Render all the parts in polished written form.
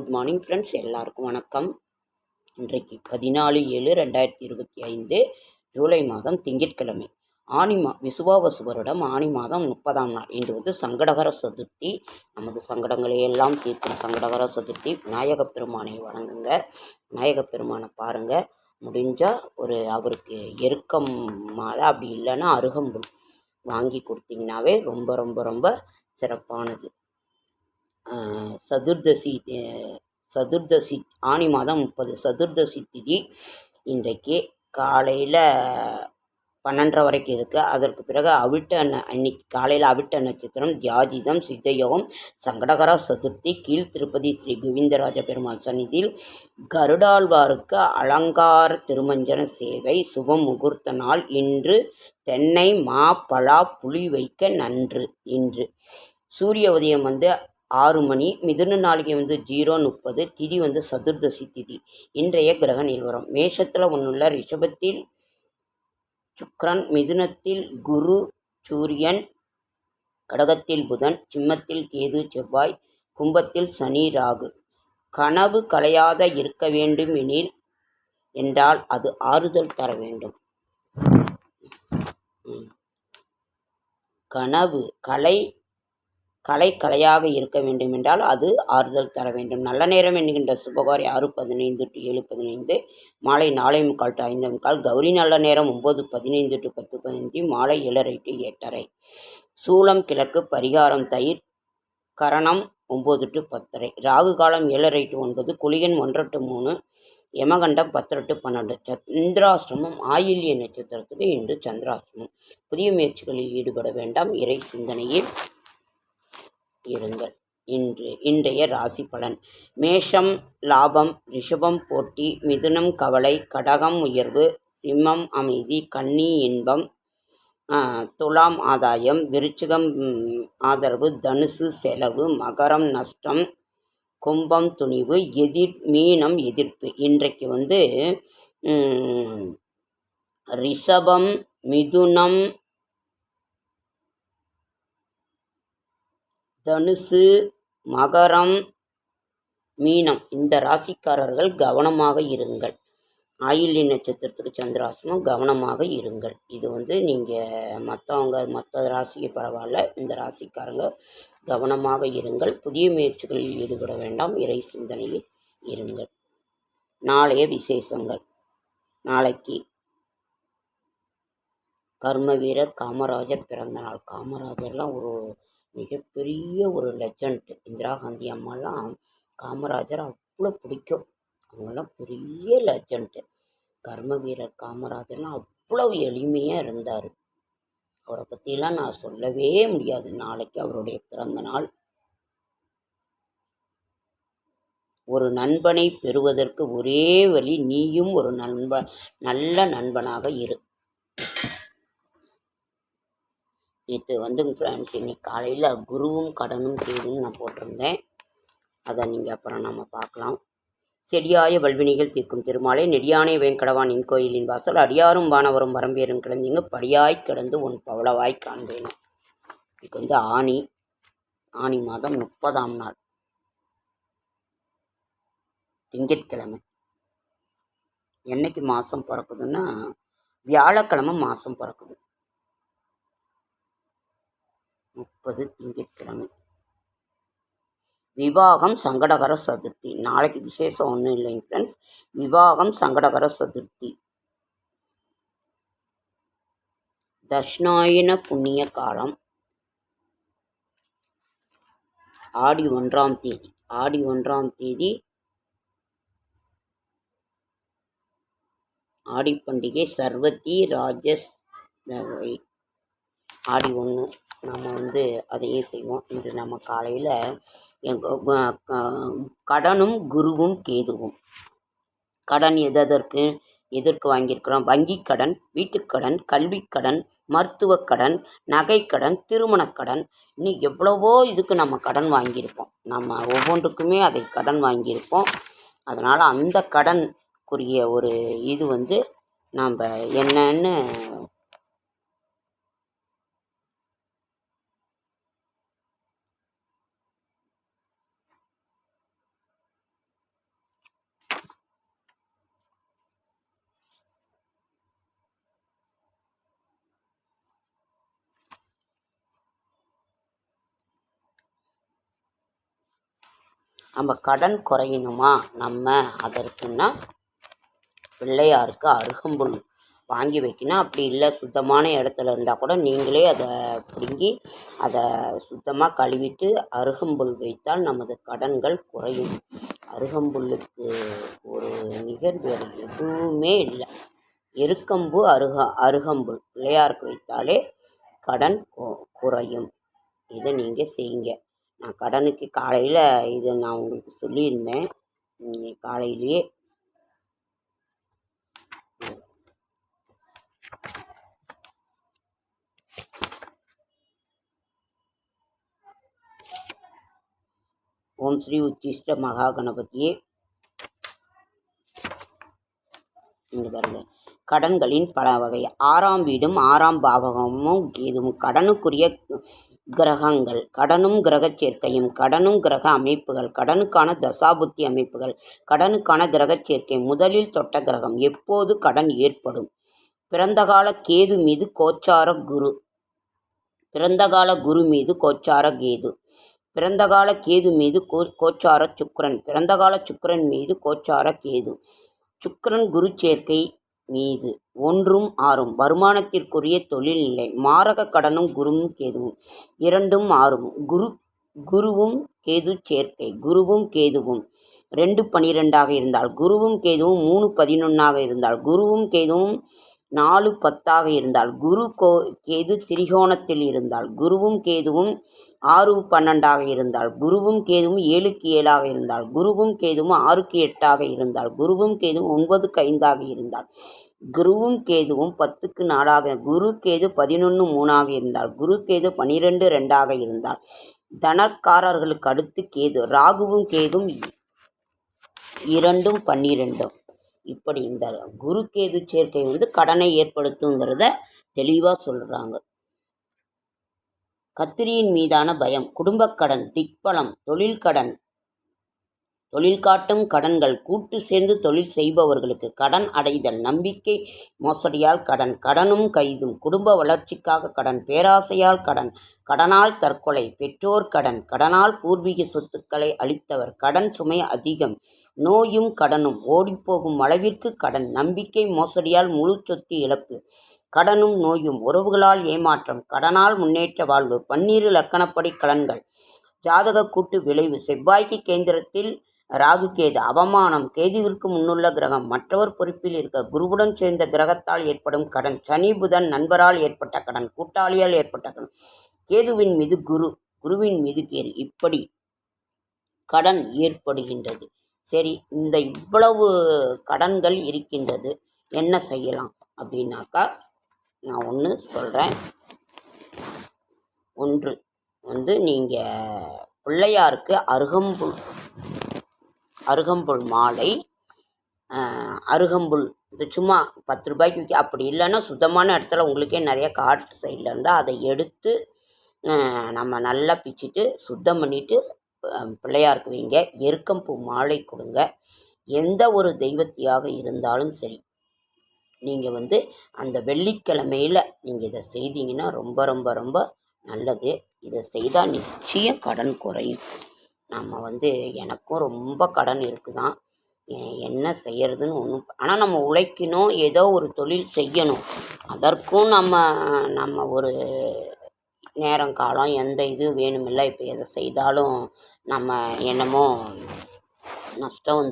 Good morning friends, எல்லாருக்கும் வணக்கம். இன்றைக்கு 14/7/2025 ஜூலை மாதம் திங்கட்கிழமை. விசுவாவசு வருடம் ஆனி மாதம் 30ஆம் நாள். இன்று வந்து சங்கடகர சதுர்த்தி. நமது சங்கடங்களை எல்லாம் தீர்க்கும் சங்கடகர சதுர்த்தி. விநாயகப் பெருமானை வணங்குங்க. விநாயகப் பெருமானை பாருங்கள். முடிஞ்சால் அவருக்கு எருக்கம் மாலை, அப்படி இல்லைன்னா அருகம்புல் வாங்கி கொடுத்தீங்கன்னாவே ரொம்ப ரொம்ப ரொம்ப சிறப்பானது. சதுர்தசி ஆனி மாதம் 30 சதுர்தசி திதி. இன்றைக்கு காலையில் 12:30 வரைக்கும் இருக்குது. அதற்கு பிறகு இன்னைக்கு காலையில் அவிட்ட நட்சத்திரம், தியாஜிதம், சித்தயோகம், சங்கடகர சதுர்த்தி. கீழ் திருப்பதி ஸ்ரீ கோவிந்தராஜ பெருமாள் சந்நிதியில் கருடாழ்வாருக்கு அலங்கார திருமஞ்சன சேவை. சுப முகூர்த்த நாள் இன்று. தென்னை மா பலா புளி வைக்க நன்று. இன்று சூரிய உதயம் 6 மணி. மிதுன நாளிகை 0:30. திதி சதுர்தசி திதி. இன்றைய கிரக நிலவரம்: மேஷத்தில் ஒன்றுள்ள, ரிஷபத்தில் சுக்கிரன், மிதுனத்தில் குரு சூரியன், கடகத்தில் புதன், சிம்மத்தில் கேது செவ்வாய், கும்பத்தில் சனி ராகு. கனவு கலையாத இருக்க வேண்டும் என்றால் அது ஆறுதல் தர வேண்டும். கனவு கலையாக இருக்க வேண்டும் என்றால் அது ஆறுதல் தர வேண்டும். நல்ல நேரம் என்கின்ற சுபகாரி 6:15 to 7:15, மாலை 4:45 to 5:45. கௌரி நல்ல நேரம் 9:15 to 10:15, மாலை 7:30 to 8:30. சூலம் கிழக்கு. பரிகாரம் தயிர். கரணம் 9 to 10:30. ராகு காலம் 7:30 to 9. Kulikan 1 to 3. யமகண்டம் 10 to 12. சந்திராசிரமம் ஆயில்ய நட்சத்திரத்துக்கு இன்று சந்திராசிரமம். புதிய முயற்சிகளில் ஈடுபட வேண்டாம். இறை சிந்தனையில் இருங்கள். இன்றைய ராசி பலன்: மேஷம் லாபம், ரிஷபம் போட்டி, மிதுனம் கவலை, கடகம் உயர்வு, சிம்மம் அமைதி, கன்னி இன்பம், துலாம் ஆதாயம், விருச்சிகம் ஆதரவு, தனுசு செலவு, மகரம் நஷ்டம், கும்பம் துணிவு, மீனம் எதிர்ப்பு. இன்றைக்கு ரிஷபம், மிதுனம், தனுசு, மகரம், மீனம் இந்த ராசிக்காரர்கள் கவனமாக இருங்கள். ஆயில்ய நட்சத்திரத்துக்கு சந்திராசிரமம், கவனமாக இருங்கள். இது நீங்கள் மற்ற ராசிக்கு பரவாயில்ல, இந்த ராசிக்காரங்க கவனமாக இருங்கள். புதிய முயற்சிகளில் ஈடுபட வேண்டாம். இறை சிந்தனையில் இருங்கள். நாளைய விசேஷங்கள்: நாளைக்கு கர்ம வீரர் காமராஜர் பிறந்த நாள். காமராஜர்லாம் ஒரு மிகப்பெரிய ஒரு லெஜண்ட். இந்திரா காந்தி அம்மாலாம் காமராஜர் அவ்வளோ பிடிக்கும். அவங்கெல்லாம் பெரிய லெஜண்ட். கர்ம வீரர் காமராஜர்லாம் அவ்வளவு எளிமையாக இருந்தார். அவரை பற்றிலாம் நான் சொல்லவே முடியாது. நாளைக்கு அவருடைய பிறந்த நாள். ஒரு நண்பனை பெறுவதற்கு ஒரே வழி, நீயும் ஒரு நல்ல நண்பனாக இரு. இது ஃப்ரெண்ட்ஸ், இன்னைக்கு காலையில் குருவும் கடனும் கேதுன்னு நான் போட்டிருந்தேன். அதை நீங்கள் அப்புறம் நம்ம பார்க்கலாம். செடியாய வல்வினிகள் தீர்க்கும் திருமாலை நெடியானை வேங்கடவான் இன் கோயிலின் வாசல் அடியாரும் வானவரும் வரம்பேரும் கிடந்தீங்க படியாய் கிடந்து உன் பவளவாய் காண்பேனும். இதுக்கு ஆனி மாதம் 30ஆம் நாள், திங்கட்கிழமை. என்னைக்கு மாதம் பிறக்குதுன்னா வியாழக்கிழமை மாதம் பிறக்குது. 30 திங்கட்கிழமை. விவாகம் சங்கடகர சதுர்த்தி. நாளைக்கு விசேஷம் ஒன்றும் இல்லைங்க ஃப்ரெண்ட்ஸ். விவாகம் சங்கடகர சதுர்த்தி. தட்சிணாயன புண்ணிய காலம். ஆடி 1ஆம் தேதி. ஆடி 1ஆம் தேதி ஆடி பண்டிகை. சர்வதி ராஜஸ் ஆடி 1 நம்ம அதையும் செய்வோம். இன்று நம்ம காலையில் கடனும் குருவும் கேதுவும். கடன் எதற்கு வாங்கியிருக்கிறோம்? வங்கி கடன், வீட்டுக்கடன், கல்விக்கடன், மருத்துவக்கடன், நகைக்கடன், திருமணக்கடன், இன்னும் எவ்வளவோ இதுக்கு நம்ம கடன் வாங்கியிருப்போம். நம்ம ஒவ்வொன்றுக்குமே அதை கடன் வாங்கியிருப்போம். அதனால் அந்த கடனுக்குரிய ஒரு இது நாம் என்னன்னு நம்ம கடன் குறையணுமா, நம்ம அதற்குன்னா பிள்ளையாருக்கு அருகம்புல் வாங்கி வைக்கணும். அப்படி இல்லை சுத்தமான இடத்துல இருந்தால் கூட நீங்களே அதை பிடுங்கி அதை சுத்தமாக கழுவிட்டு அருகம்புல் வைத்தால் நமது கடன்கள் குறையும். அருகம்புல்லுக்கு ஒரு நிகர் வேறு எதுவுமே இல்லை. எருக்கம்பு அருகம்புல் பிள்ளையாருக்கு வைத்தாலே கடன் குறையும். இதை நீங்கள் செய்யுங்க. நான் கடனுக்கு காலையில் இதை நான் உங்களுக்கு சொல்லியிருந்தேன். காலையிலேயே ஓம் ஸ்ரீ உச்சிஷ்ட மகா கணபதியே இங்கே பாருங்க. கடன்களின் பல வகை. 6ஆம் வீடும் 6ஆம் பாவகமும் கேதுவும் கடனுக்குரிய கிரகங்கள். கடனும் கிரக சேர்க்கையும். கடனும் கிரக அமைப்புகள். கடனுக்கான தசாபுத்தி அமைப்புகள். கடனுக்கான கிரக சேர்க்கை. முதலில் தொட்ட கிரகம். எப்போது கடன் ஏற்படும்? பிறந்தகால கேது மீது கோச்சார குரு. பிறந்தகால குரு மீது கோச்சார கேது. பிறந்தகால கேது மீது கோச்சார சுக்கிரன். பிறந்தகால சுக்கிரன் மீது கோச்சார கேது. சுக்கிரன் குரு சேர்க்கை மீது 1ம் 6ம் வருமானத்திற்குரிய தொழில்நிலை. மாரக கடனும் குருவும் கேதுவும் 2ம் 6ம் குருவும் கேது சேர்க்கை. குருவும் கேதுவும் 2-12 இருந்தால், குருவும் கேதுவும் 3-11 இருந்தால், குருவும் கேதுவும் 4-10 இருந்தால், குரு கேது திரிகோணத்தில் இருந்தால், குருவும் கேதுவும் 6-12 இருந்தால், குருவும் கேதுவும் 7-7 இருந்தால், குருவும் கேதுவும் 6-8 இருந்தால், குருவும் கேதுவும் 9-5 இருந்தால், குருவும் கேதுவும் 10-4 குரு கேது 11-3 இருந்தால், குரு கேது 12-2 இருந்தால், தனக்காரர்களுக்கு அடுத்து கேது. ராகுவும் கேதும் 2-12. இப்படி இந்த குரு கேது சேர்க்கை கடனை ஏற்படுத்துங்கிறத தெளிவாக சொல்கிறாங்க. கத்திரியின் மீதான பயம். குடும்பக்கடன், திக்பலம், தொழில்கடன், தொழில் காட்டும் கடன்கள், கூட்டு சேர்ந்து தொழில் செய்பவர்களுக்கு கடன் அடைதல், நம்பிக்கை மோசடியால் கடன், கடனும் கைதும், குடும்ப வளர்ச்சிக்காக கடன், பேராசையால் கடன், கடனால் தற்கொலை, பெற்றோர் கடன், கடனால் பூர்வீக சொத்துக்களை அளித்தவர், கடன் சுமை அதிகம், நோயும் கடனும், ஓடிப்போகும் அளவிற்கு கடன், நம்பிக்கை மோசடியால் முழு சொத்து இழப்பு, கடனும் நோயும், உறவுகளால் ஏமாற்றம், கடனால் முன்னேற்ற வாழ்வு. 12 இலக்கணப்படி கடன்கள். ஜாதக கூட்டு விளைவு. செவ்வாய்க்கு கேந்திரத்தில் ராகு கேது. அவமானம். கேதுவிற்கு முன்னுள்ள கிரகம். மற்றவர் பொறுப்பில் இருக்க. குருவுடன் சேர்ந்த கிரகத்தால் ஏற்படும் கடன். சனி புதன் நண்பரால் ஏற்பட்ட கடன். கூட்டாளியால் ஏற்பட்ட கடன். கேதுவின் மீது குரு, குருவின் மீது கேது. இப்படி கடன் ஏற்படுகின்றது. சரி, இந்த இவ்வளவு கடன்கள் இருக்கின்றது, என்ன செய்யலாம் அப்படின்னாக்கா நான் ஒன்று சொல்கிறேன். ஒன்று நீங்கள் பிள்ளையாருக்கு அருகம்புல் மாலை, அருகம்புல் இது சும்மா 10 ரூபாய்க்கு விற்க. அப்படி இல்லைன்னா சுத்தமான இடத்துல உங்களுக்கே நிறைய காட்டு சைடில் இருந்தால் அதை எடுத்து நம்ம நல்லா பிச்சுட்டு சுத்தம் பண்ணிவிட்டு பிள்ளையாருக்கு வைங்க. எருக்கம்பூ மாலை கொடுங்க. எந்த ஒரு தெய்வத்தியாக இருந்தாலும் சரி, நீங்கள் அந்த வெள்ளிக்கிழமையில் நீங்கள் இதை செய்தீங்கன்னா ரொம்ப ரொம்ப ரொம்ப நல்லது. இதை செய்தால் நிச்சயம் கடன் குறையும். நம்ம எனக்கும் ரொம்ப கடன் இருக்குதான், என்ன செய்யறதுன்னு ஒன்றும். ஆனால் நம்ம உழைக்கணும், ஏதோ ஒரு தொழில் செய்யணும். அதற்கும் நம்ம ஒரு நேரம் காலம் எந்த இது வேணுமில்லை. இப்போ எதை செய்தாலும் நம்ம என்னமோ நஷ்டம்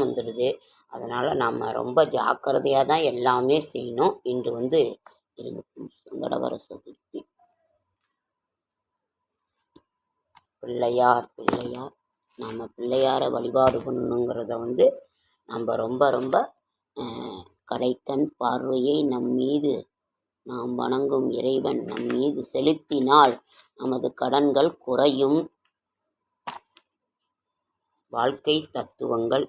வந்துடுது. அதனால் நம்ம ரொம்ப ஜாக்கிரதையாக தான் எல்லாமே செய்யணும். இன்று சங்கடகர சதுர்த்தி. பிள்ளையார் நம்ம பிள்ளையாரை வழிபாடு பண்ணணுங்கிறத நம்ம ரொம்ப ரொம்ப கடைக்கண் பார்வையை நம்மீது நாம் வணங்கும் இறைவன் நம்மீது செலுத்தினால் நமது கடன்கள் குறையும். வாழ்க்கை தத்துவங்கள்.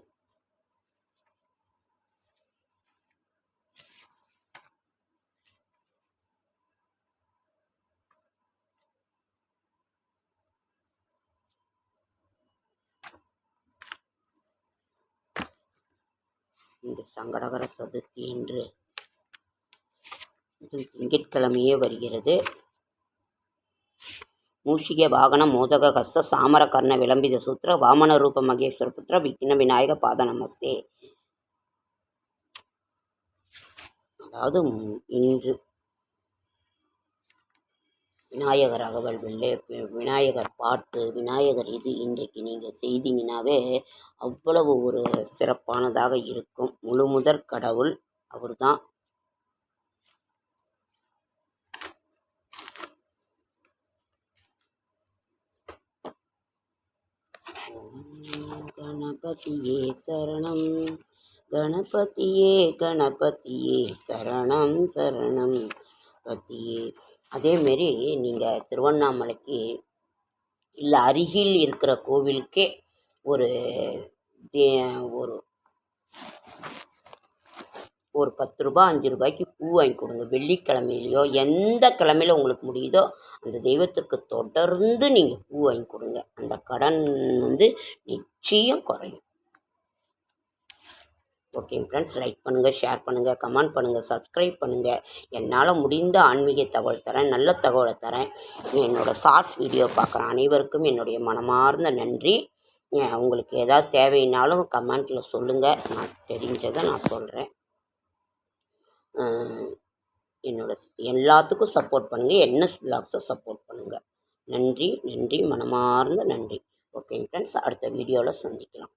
இன்று சங்கடகர சதுர்த்தி என்று திங்கட்கிழமையே வருகிறது. மூஷிக வாகன மோதக ஹஸ்த சாமர கர்ண விளம்பித சூத்திர வாமன ரூப மகேஸ்வர புத்திர விக்ன விநாயக பாத நமஸ்தே. அதாவது இன்று விநாயகர் அகவல் விநாயகர் பாட்டு விநாயகர் இது இன்றைக்கு நீங்கள் செய்தீங்கன்னாவே அவ்வளவு ஒரு சிறப்பானதாக இருக்கும். முழுமுதற் கடவுள் அவர் தான். கணபதியே சரணம் கணபதியே கணபதியே சரணம் சரணம் பதியே. அதேமாரி நீங்கள் திருவண்ணாமலைக்கு இல்லை அருகில் இருக்கிற கோவிலுக்கே ஒரு ஒரு ஒரு 10 ரூபா 5 ரூபாய்க்கு பூ வாங்கி கொடுங்க. வெள்ளிக்கிழமையிலையோ எந்த கிழமையில உங்களுக்கு முடியுதோ அந்த தெய்வத்திற்கு தொடர்ந்து நீங்கள் பூ வாங்கி கொடுங்க. அந்த கடன் நிச்சயம் குறையும். ஓகே ஃப்ரெண்ட்ஸ், லைக் பண்ணுங்கள், ஷேர் பண்ணுங்கள், கமெண்ட் பண்ணுங்கள், சப்ஸ்கிரைப் பண்ணுங்கள். என்னால் முடிந்த ஆன்மீக தகவல் தரேன், நல்ல தகவலை தரேன். என்னோடய ஷார்ட்ஸ் வீடியோ பார்க்குற அனைவருக்கும் என்னுடைய மனமார்ந்த நன்றி. உங்களுக்கு ஏதாவது தேவைன்னாலும் கமெண்ட்டில் சொல்லுங்கள், நான் தெரிஞ்சதை நான் சொல்கிறேன். எல்லாத்துக்கும் சப்போர்ட் பண்ணுங்கள், என்எஸ் விலாக்ஸை சப்போர்ட் பண்ணுங்கள். நன்றி நன்றி, மனமார்ந்த நன்றி. ஓகே ஃப்ரெண்ட்ஸ், அடுத்த வீடியோவில் சந்திக்கலாம்.